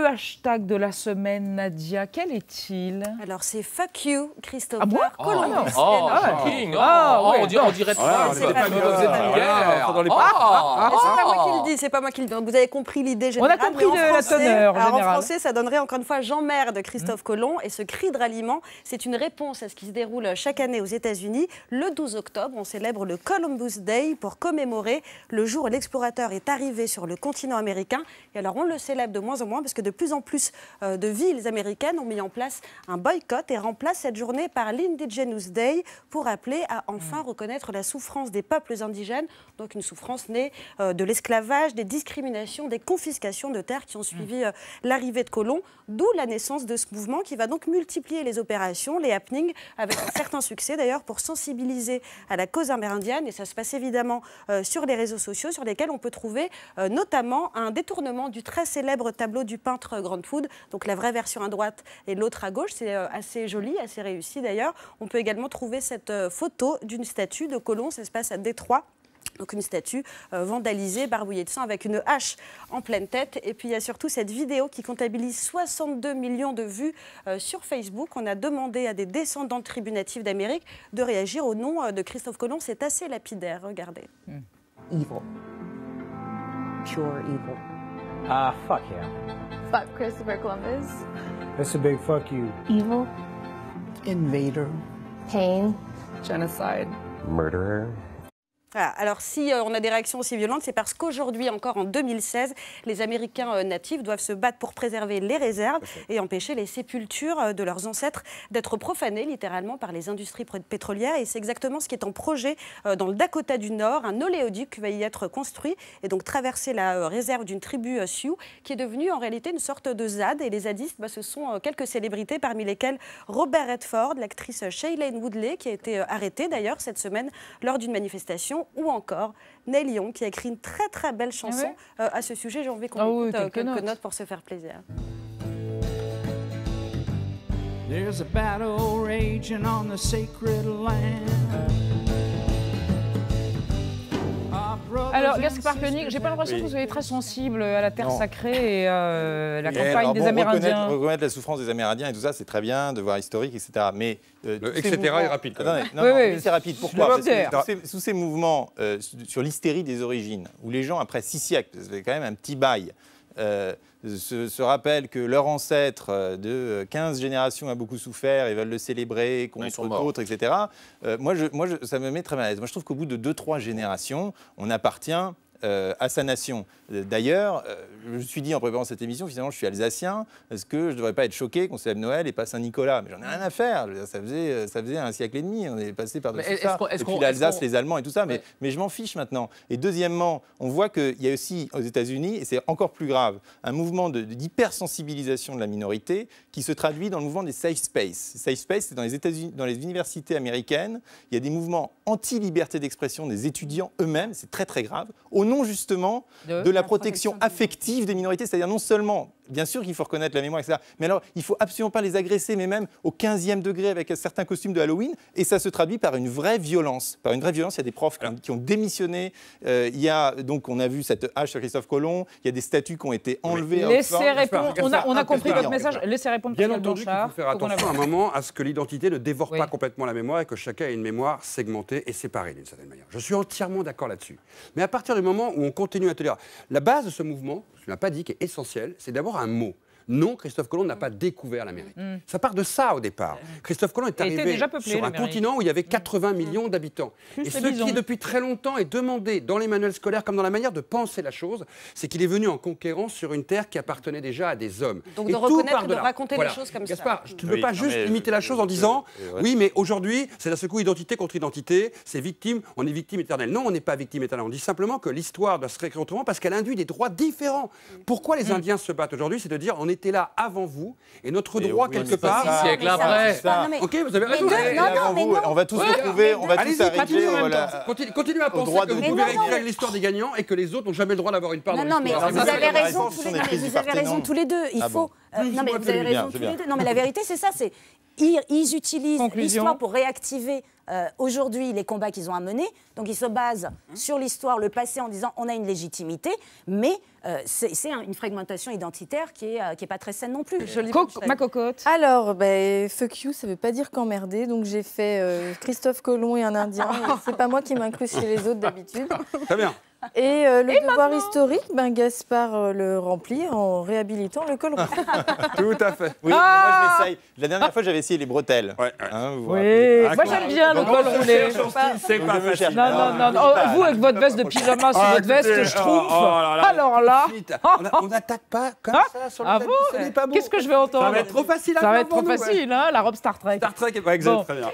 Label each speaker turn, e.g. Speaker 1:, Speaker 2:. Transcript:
Speaker 1: hashtag de la semaine, Nadia, quel est-il?
Speaker 2: Alors, c'est Fuck You, Christopher
Speaker 1: Columbus.
Speaker 3: On dirait pas.
Speaker 2: C'est pas moi qui le dis, c'est pas moi qui le dis. Donc, vous avez compris l'idée générale.
Speaker 1: On a compris la teneur
Speaker 2: en français, ça donnerait encore une fois Jean-Mère de Christophe Colomb. Et ce cri de ralliement, c'est une réponse à ce qui se déroule chaque année aux États-Unis. Le 12 octobre, on célèbre le Columbus Day pour commémorer le jour où l'explorateur est arrivé sur le continent américain. Et alors, on le célèbre de moins en moins parce que de plus en plus de villes américaines ont mis en place un boycott et remplacent cette journée par l'Indigenous Day pour appeler à enfin reconnaître la souffrance des peuples indigènes. Donc, une souffrance née de l'esclavage, des discriminations, des confiscations de terres qui ont suivi l'arrivée de colons, d'où la naissance de ce mouvement qui va donc multiplier les opérations, les happenings, avec un certain succès d'ailleurs pour sensibiliser à la cause amérindienne. Et ça se passe évidemment sur les réseaux sociaux sur lesquels on peut trouver notamment un détournement du très célèbre tableau du peintre Grantwood, donc la vraie version à droite et l'autre à gauche. C'est assez joli, assez réussi d'ailleurs. On peut également trouver cette photo d'une statue de colon, ça se passe à Détroit. Donc une statue vandalisée, barbouillée de sang avec une hache en pleine tête. Et puis il y a surtout cette vidéo qui comptabilise 62 millions de vues sur Facebook. On a demandé à des descendants de tribus natives d'Amérique de réagir au nom de Christophe Colomb. C'est assez lapidaire, regardez.
Speaker 4: Evil. Pure evil.
Speaker 5: Fuck yeah.
Speaker 6: Fuck Christopher Columbus.
Speaker 5: That's a big fuck you.
Speaker 4: Evil. Invader.
Speaker 6: Pain.
Speaker 7: Genocide.
Speaker 3: Murderer.
Speaker 2: Voilà. Alors, si on a des réactions aussi violentes, c'est parce qu'aujourd'hui, encore en 2016, les Américains natifs doivent se battre pour préserver les réserves et empêcher les sépultures de leurs ancêtres d'être profanées, littéralement, par les industries pétrolières. Et c'est exactement ce qui est en projet dans le Dakota du Nord. Un oléoduc va y être construit et donc traverser la réserve d'une tribu Sioux, qui est devenue en réalité une sorte de ZAD. Et les zadistes, ce sont quelques célébrités, parmi lesquelles Robert Redford, l'actrice Shailene Woodley, qui a été arrêtée d'ailleurs cette semaine lors d'une manifestation, ou encore Neil Young qui a écrit une très très belle chanson à ce sujet. J'ai envie qu'on écoute quelques notes pour se faire plaisir.
Speaker 8: There's a battle raging on the sacred land.
Speaker 1: Alors, Gaspard Koenig, j'ai pas l'impression que vous soyez très sensible à la terre sacrée et la campagne des Amérindiens.
Speaker 9: Reconnaître la souffrance des Amérindiens et tout ça, c'est très bien, de voir historique, etc. Mais
Speaker 3: etc. est rapide.
Speaker 9: Attendez, c'est rapide. Pourquoi? Parce que sous ces mouvements, sur l'hystérie des origines, où les gens, après 6 siècles, ça fait quand même un petit bail, se rappellent que leur ancêtre de 15 générations a beaucoup souffert et veulent le célébrer contre d'autres, etc. Moi, ça me met très mal à l'aise. Moi, je trouve qu'au bout de 2-3 générations, on appartient à sa nation. D'ailleurs, je me suis dit en préparant cette émission, finalement, je suis alsacien, est-ce que je ne devrais pas être choqué qu'on célèbre Noël et pas Saint-Nicolas? Mais j'en ai rien à faire. Ça faisait un siècle et demi, on est passé par-dessus ça. Et puis l'Alsace, les Allemands et tout ça, mais je m'en fiche maintenant. Et deuxièmement, on voit qu'il y a aussi aux États-Unis, et c'est encore plus grave, un mouvement d'hypersensibilisation de la minorité qui se traduit dans le mouvement des safe space. Les safe space, c'est dans les États-Unis, dans les universités américaines, il y a des mouvements anti-liberté d'expression des étudiants eux-mêmes, c'est très très grave, au nom justement de la protection affective des minorités, c'est-à-dire non seulement, bien sûr qu'il faut reconnaître la mémoire, etc., mais alors il ne faut absolument pas les agresser, mais même au 15e degré avec certains costumes de Halloween, et ça se traduit par une vraie violence. Par une vraie violence, il y a des profs qui ont démissionné, il y a, donc on a vu cette hache sur Christophe Colomb, il y a des statues qui ont été enlevées.
Speaker 1: Laissez répondre, on a compris votre message, laissez répondre.
Speaker 3: Bien entendu qu'il faut faire attention à un moment à ce que l'identité ne dévore pas complètement la mémoire et que chacun ait une mémoire segmentée et séparée d'une certaine manière. Je suis entièrement d'accord là-dessus. Mais à partir du moment où on continue à te dire, la base de ce mouvement, je ne l'ai pas dit, qui est essentiel, c'est d'abord un mot. Non, Christophe Colomb n'a pas découvert l'Amérique. Ça part de ça au départ. Christophe Colomb est arrivé sur un continent où il y avait 80 millions d'habitants. Et ce qui, depuis très longtemps, est demandé dans les manuels scolaires comme dans la manière de penser la chose, c'est qu'il est venu en conquérant sur une terre qui appartenait déjà à des hommes.
Speaker 2: Donc de reconnaître, de raconter les choses comme
Speaker 3: Gaspard, tu ne peux pas juste imiter la chose en disant oui, mais aujourd'hui, c'est d'un seul coup identité contre identité, c'est victime, on est victime éternelle. Non, on n'est pas victime éternelle. On dit simplement que l'histoire doit se réécrire autrement parce qu'elle induit des droits différents. Pourquoi les Indiens se battent aujourd'hui? C'est de dire on était là avant vous et notre droit quelque part. 6 siècles après. Ok, vous avez raison.
Speaker 9: On va tous retrouver, on va tous arriver.
Speaker 3: Continuez à penser que vous pouvez réécrire l'histoire des gagnants et que les autres n'ont jamais le droit d'avoir une part dans l'histoire.
Speaker 2: Non, mais vous avez raison tous les deux. Il faut Non, mais vous avez raison tous les deux. Non, mais la vérité, c'est ça, c'est ils utilisent l'histoire pour réactiver aujourd'hui les combats qu'ils ont à mener. Donc, ils se basent sur l'histoire, le passé, en disant on a une légitimité, mais c'est une fragmentation identitaire qui est pas très saine non plus.
Speaker 1: Ma cocotte.
Speaker 7: Alors, fuck you, ça veut pas dire qu'emmerder. Donc, j'ai fait Christophe Colomb et un Indien. C'est pas moi qui m'incruste chez les autres d'habitude.
Speaker 3: Très bien.
Speaker 7: Et le devoir historique, Gaspard le remplit en réhabilitant le col roulé.
Speaker 3: Tout à fait.
Speaker 9: Oui, moi je m'essaye. La dernière fois, j'avais essayé les bretelles.
Speaker 3: Ouais.
Speaker 1: Oui, moi j'aime bien le col roulé.
Speaker 3: C'est pas facile.
Speaker 1: Non. Vous, avec votre veste de pyjama sur votre veste, je trouve. Alors là.
Speaker 3: On n'attaque pas comme ça sur le tapis.
Speaker 1: Ah bon ? Qu'est-ce que je vais entendre ?
Speaker 3: Ça va être trop facile.
Speaker 1: Ça va être trop facile, hein, la robe Star Trek.
Speaker 3: Star Trek, exact, très bien.